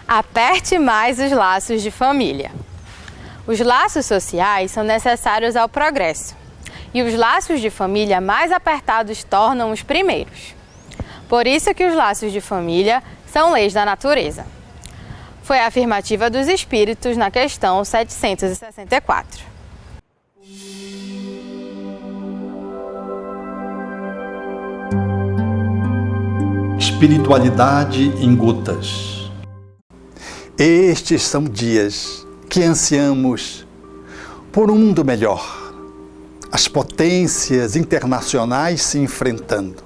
Aperte mais os laços de família. Os laços sociais são necessários ao progresso, e os laços de família mais apertados tornam os primeiros. Por isso que os laços de família são leis da natureza. Foi a afirmativa dos espíritos na questão 764. Espiritualidade em gotas. Estes são dias que ansiamos por um mundo melhor. As potências internacionais se enfrentando,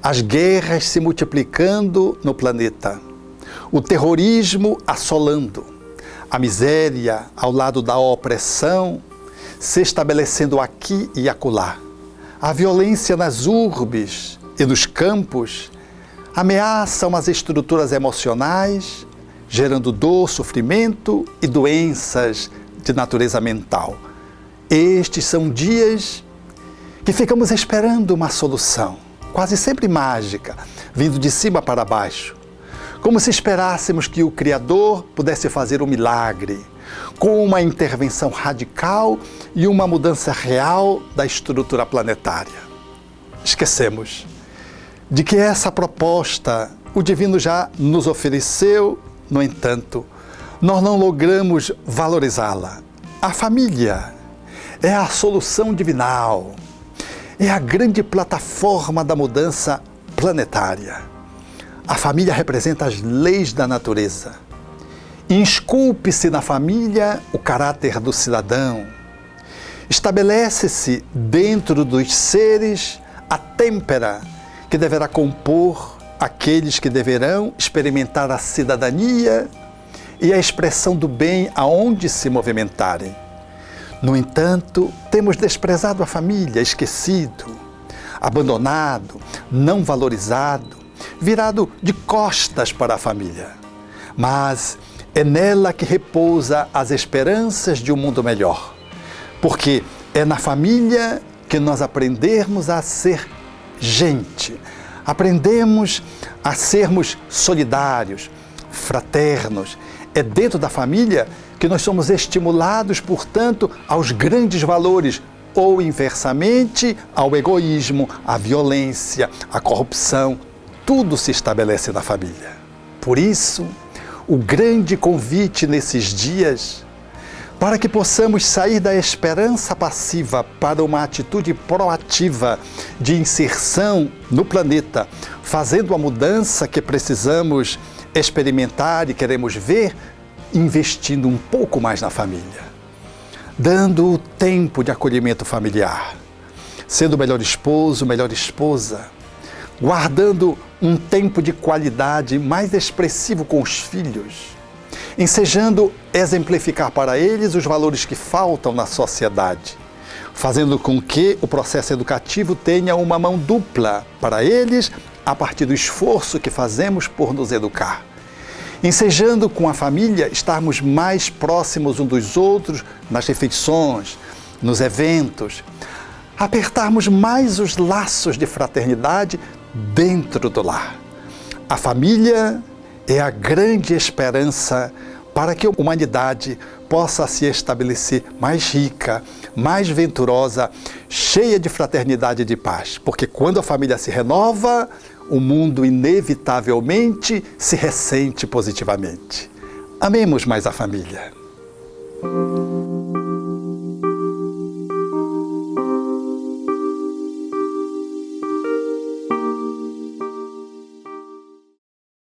as guerras se multiplicando no planeta, o terrorismo assolando, a miséria ao lado da opressão se estabelecendo aqui e acolá, a violência nas urbes e nos campos ameaçam as estruturas emocionais, gerando dor, sofrimento e doenças de natureza mental. Estes são dias que ficamos esperando uma solução, quase sempre mágica, vindo de cima para baixo, como se esperássemos que o Criador pudesse fazer um milagre, com uma intervenção radical e uma mudança real da estrutura planetária. Esquecemos de que essa proposta o Divino já nos ofereceu. No entanto, nós não logramos valorizá-la. A família é a solução divinal, é a grande plataforma da mudança planetária. A família representa as leis da natureza. Esculpe-se na família o caráter do cidadão. Estabelece-se dentro dos seres a têmpera que deverá compor aqueles que deverão experimentar a cidadania e a expressão do bem aonde se movimentarem. No entanto, temos desprezado a família, esquecido, abandonado, não valorizado, virado de costas para a família. Mas é nela que repousa as esperanças de um mundo melhor, porque é na família que nós aprendemos a ser gente, aprendemos a sermos solidários, fraternos. É dentro da família que nós somos estimulados, portanto, aos grandes valores, ou inversamente ao egoísmo, à violência, à corrupção. Tudo se estabelece na família. Por isso, o grande convite nesses dias, para que possamos sair da esperança passiva para uma atitude proativa de inserção no planeta, fazendo a mudança que precisamos experimentar e queremos ver, investindo um pouco mais na família, dando o tempo de acolhimento familiar, sendo o melhor esposo, melhor esposa, guardando um tempo de qualidade mais expressivo com os filhos, ensejando exemplificar para eles os valores que faltam na sociedade, fazendo com que o processo educativo tenha uma mão dupla para eles a partir do esforço que fazemos por nos educar. Ensejando com a família estarmos mais próximos uns dos outros nas refeições, nos eventos, apertarmos mais os laços de fraternidade dentro do lar. A família é a grande esperança para que a humanidade possa se estabelecer mais rica, mais venturosa, cheia de fraternidade e de paz. Porque quando a família se renova, o mundo inevitavelmente se ressente positivamente. Amemos mais a família.